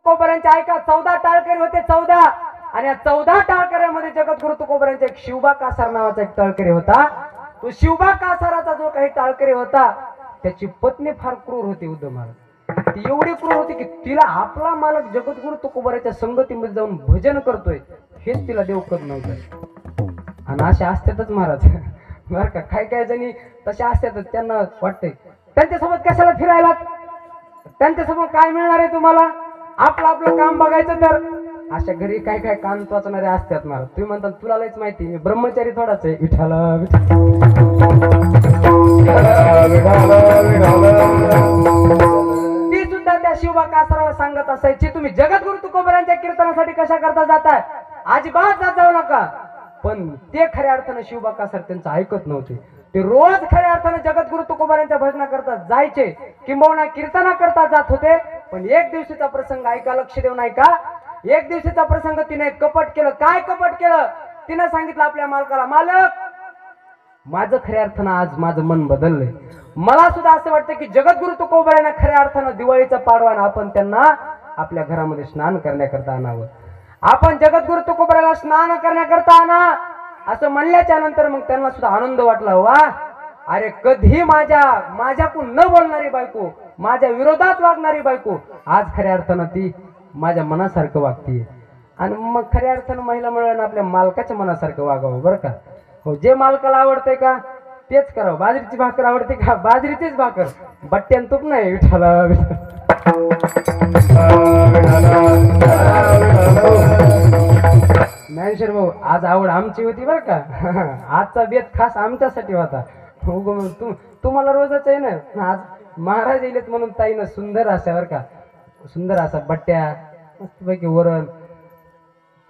तुकोबरांचे ऐका 14 टाळकरी होते 14, आणि या 14 टाळकऱ्यामध्ये जगद्गुरु तुकोबरांचे एक शिवबा कासार नावाचा एक टाळकरी होता. तो शिवबा कासाराचा जो काही टाळकरी होता त्याची पत्नी फार क्रूर होती. उद्धव महाराज ती एवढी क्रूर होती की तिला आपला मालक जगद्गुरु तुकोबराच्या संगतीमध्ये जाऊन भजन करतोय हेच तिला देव कळत नव्हतं. आणि असे असतातच महाराज बरं का, काही काही जणी तशा असतात, त्यांना वाटतंय त्यांच्यासोबत कशाला फिरायला, त्यांच्यासोबत काय मिळणार आहे तुम्हाला, आपलं आपलं काम बघायचं. तर अशा घरी काय काय कान टोचणारे असतात महाराज. तुम्ही म्हणता तुला लयच माहिती, मी ब्रह्मचारी थोडाच आहे. विठाला ती सुद्धा त्या शिवबा कासाराला सांगत असायची, तुम्ही जगद्गुरु तुकोबरांच्या कीर्तनासाठी कशा करता जाताय, अजिबात जात जाऊ नका. पण ते खऱ्या अर्थानं शिवबा कासार त्यांचं ऐकत नव्हते. ते रोज खऱ्या अर्थानं जगद्गुरु तुकोबरांच्या भजना करता जायचे, किंबहुना कीर्तना करता जात होते. पण एक दिवशीचा प्रसंग ऐका, लक्ष देऊन ऐका. एक दिवशीचा प्रसंग तिने कपट केलं. काय कपट केलं? तिने सांगितलं आपल्या मालकाला, मालक माझं खऱ्या अर्थानं आज माझं मन बदललंय. मला सुद्धा असं वाटतं की जगद्गुरु तुकोबरांना खऱ्या अर्थानं दिवाळीचा पाडवा आपण त्यांना आपल्या घरामध्ये स्नान करण्याकरता आणावं. आपण जगद्गुरु तुकोबराला स्नान करण्याकरता आणा असं म्हणल्याच्या नंतर मग त्यांना सुद्धा आनंद वाटला. वा, अरे कधी माझ्याकडून न बोलणारी बायको, माझ्या विरोधात वागणारी बायको आज खऱ्या अर्थानं ती माझ्या मनासारखं वागतीये. आणि मग खऱ्या अर्थानं महिला मंडळानं आपल्या मालकाच्या मनासारखं वागावं बरं का. हो, जे मालकाला आवडतंय का तेच करावं. बाजरीची भाकर आवडते का, बाजरीचीच भाकर, बट्ट्यान तूप नाही. विठाला ज्ञानेश्वर भाऊ, आज आवड आमची होती बरं का. आजचा बेत खास आमच्यासाठी होता. तुम्हाला रोजच आहे ना, आज महाराज येलेत म्हणून ताईनं सुंदर असा बरं का, सुंदर असा बट्ट्या मस्तपैकी वरण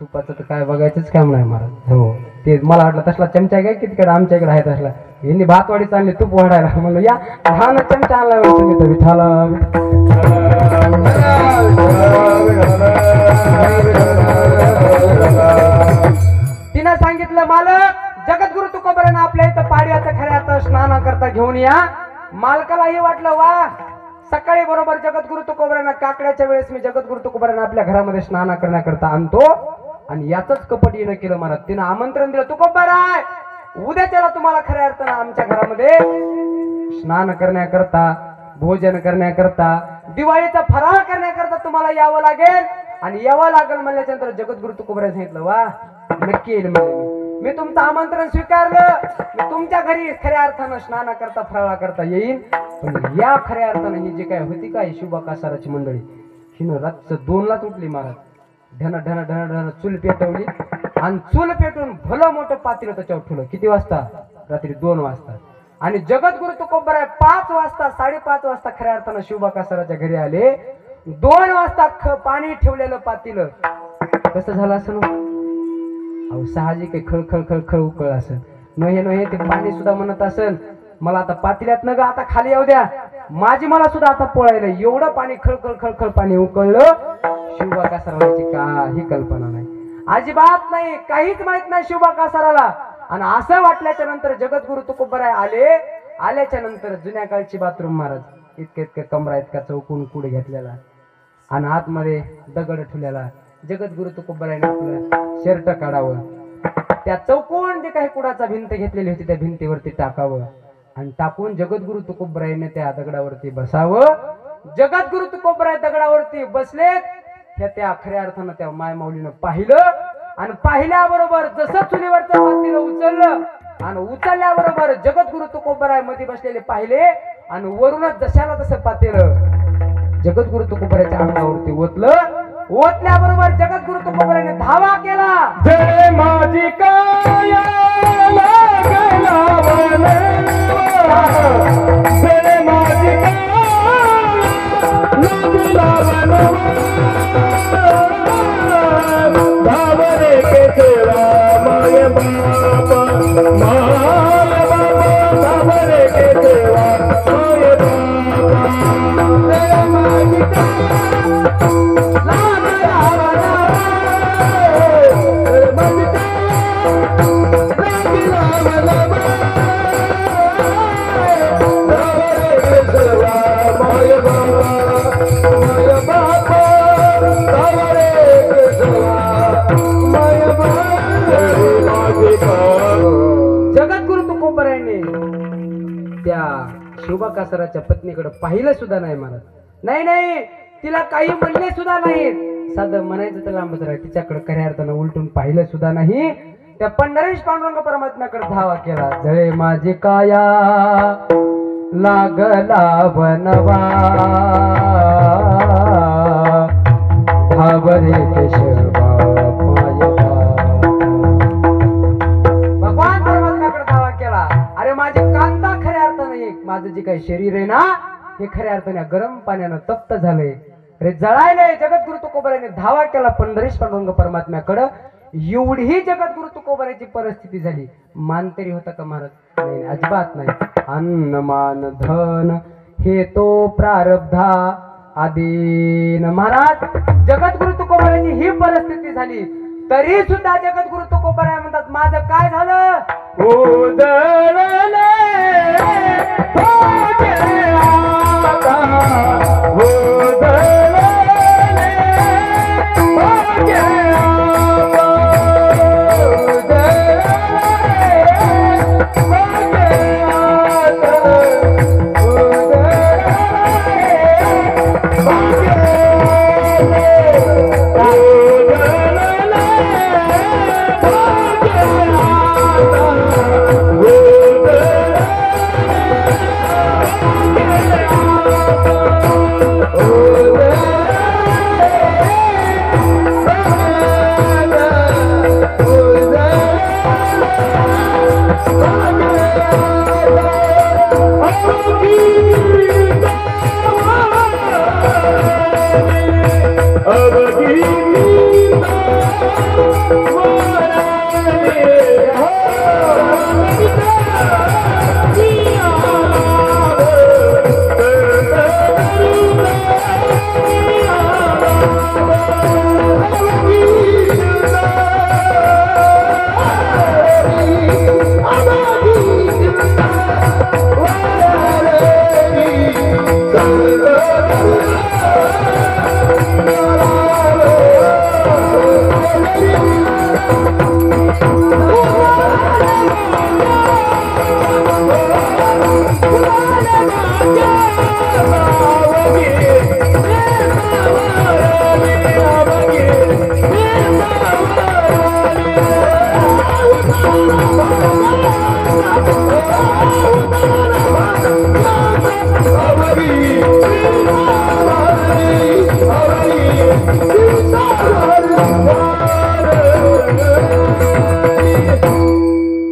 तुपाचं तर काय बघायचंच काम नाही महाराज. हो, ते मला वाटलं तसला चमचा काय की तिकडे आमच्या इकडे आहे तसला. यांनी भातवाडी चांगली तूप वाढायला म्हणलं या हा ना चमचा आणला तुम्ही तर. विठाला तिनं सांगितलं, मालक जगद्गुरु तुकोबरांना आपल्या इथं पाडव्याचं खऱ्या स्नान करता घेऊन या. मालकालाही वाटलं वा, सकाळी बरोबर जगद्गुरु तुकोबरांना काकड्याच्या वेळेस मी जगद्गुरु तुकोबरांना आपल्या घरामध्ये स्नान करण्याकरता आणतो. आणि याच कपट येणं केलं महाराज. तिनं आमंत्रण दिलं, तुकोबराय उद्या त्याला तुम्हाला खऱ्या अर्थानं आमच्या घरामध्ये स्नान करण्याकरता, भोजन करण्याकरता, दिवाळीचा फराळ करण्याकरता तुम्हाला यावं लागेल. आणि यावं लागेल म्हणल्याच्या नंतर जगद्गुरु तुकोबरांनी सांगितलं, वा नक्की येईल म्हणजे मी तुमचं आमंत्रण स्वीकारलं. मी तुमच्या घरी खऱ्या अर्थानं स्नान करता फराळा करता येईन. पण या खऱ्या अर्थानं ही जी काय होती काय शिवबा कासाराची मंडळी, हिनं रात्र 2लाच उठली महाराज. ढन ढन ढन ढन चूल पेटवली आणि चूल पेटून भलं मोठं पातेलं त्याच्यावर ठेवलं. किती वाजता? रात्री 2 वाजता. आणि जगद्गुरु तुकोबराय 5 वाजता 5:30 वाजता खऱ्या अर्थानं शिवबा कासाराच्या घरी आले. 2 वाजता पाणी ठेवलेलं पातेलं कसं झालं असं? अहो साहजिक आहे, खळ खळ खळ खळ उकळ असेल. नहे ते पाणी सुद्धा म्हणत असेल, मला आता पातेल्यात न ग आता खाली येऊ द्या, माझी मला सुद्धा आता पोळायला. एवढं पाणी खळखळ खळखळ पाणी उकळलं. शिवबा कासाराची काही कल्पना नाही, अजिबात नाही, काहीच माहित नाही शिवबा कासाराला. आणि असं वाटल्याच्या नंतर जगद्गुरु तुकोबराय आल्याच्या नंतर जुन्या काळची बाथरूम महाराज, इतक्या कमरा इतका चौकून कुड घेतलेला आणि आतमध्ये दगड ठेवलेला. जगद्गुरु तुकोबरायने आपलं शर्ट काढावं, त्या चौकोन जे काही कुडाचा भिंत घेतलेली होती त्या भिंतीवरती टाकावं आणि टाकून जगद्गुरु तुकोबरायने त्या दगडावरती बसावं. जगद्गुरु तुकोबराय दगडावरती बसलेत. त्या खऱ्या अर्थानं त्या मायमाऊलीनं पाहिलं आणि पाहिल्याबरोबर जसं चुलीवरचं पातेलं उचललं आणि उचलल्याबरोबर जगद्गुरु तुकोबराय मध्ये बसलेले पाहिले आणि वरूनच जशाला तसं पातेलं जगद्गुरु तुकोबरायच्या अंगावरती ओतलं. ओतल्याबरोबर जगद्गुरु तुकोबरायने धावा केला. जय माझी काया लागला वनवा, जय माझी काया लागला वनवा, धावरे के सेवा माय बापा, माय बापा धावरे के सेवा माय बापा, जय माझी काया जगद्गुरु तुकोबरायाने त्या शिवबा कासाराच्या पत्नीकडे पाहिलं सुद्धा नाही महाराज. नाही नाही, तिला काही म्हणले सुद्धा नाही. साधं म्हणायचं तर लांबच राहील, तिच्याकडे खऱ्या अर्थानं उलटून पाहिलं सुद्धा नाही. त्या पंढरीश पांडुरंग परमात्म्याकडे धावा केला. जळे माझी काया लागला बनवा भावरे केशवा मायवा. भगवान परमात्म्याकडे धावा केला. अरे माझे कांदा खऱ्या अर्थाने, माझं जे काही शरीर आहे ना हे खऱ्या अर्थाने गरम पाण्यानं तप्त झालंय. अरे जळायलंय. जगद्गुरु तुकोबरायाने धावा केला पंढरीश पांडुरंग परमात्म्याकडं. एवढी जगद्गुरु तुकोबरायाची परिस्थिती झाली. मान तरी होता का महाराज? नाही, अजिबात नाही. अन्न मान धन हे तो प्रारब्धा आदीन. महाराज जगद्गुरु तुकोबरायाची ही परिस्थिती झाली तरी सुद्धा जगद्गुरु तुकोबराय म्हणतात माझं काय झालं? उदळले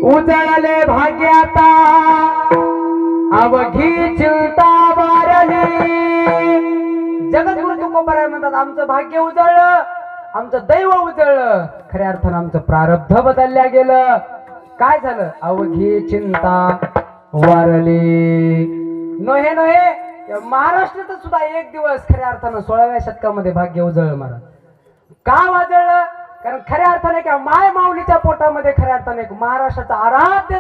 उजळले भाग्याता अवघी चिंता बारली. जगद्गुरु तुकोबराय म्हणतात आमचं भाग्य उजळलं, आमचं दैव उजळलं. खऱ्या अर्थानं आमचं प्रारब्ध बदलल्या गेलं. काय झालं? अवघी चिंता वारली. नोहे नोहे महाराष्ट्रात सुद्धा एक दिवस खऱ्या अर्थानं 16व्या शतकामध्ये भाग्य उजळलं महाराज. का वाजळलं? कारण खऱ्या अर्थाने क्या माय माऊलीच्या पोटामध्ये खऱ्या अर्थाने महाराष्ट्राचा आराध्य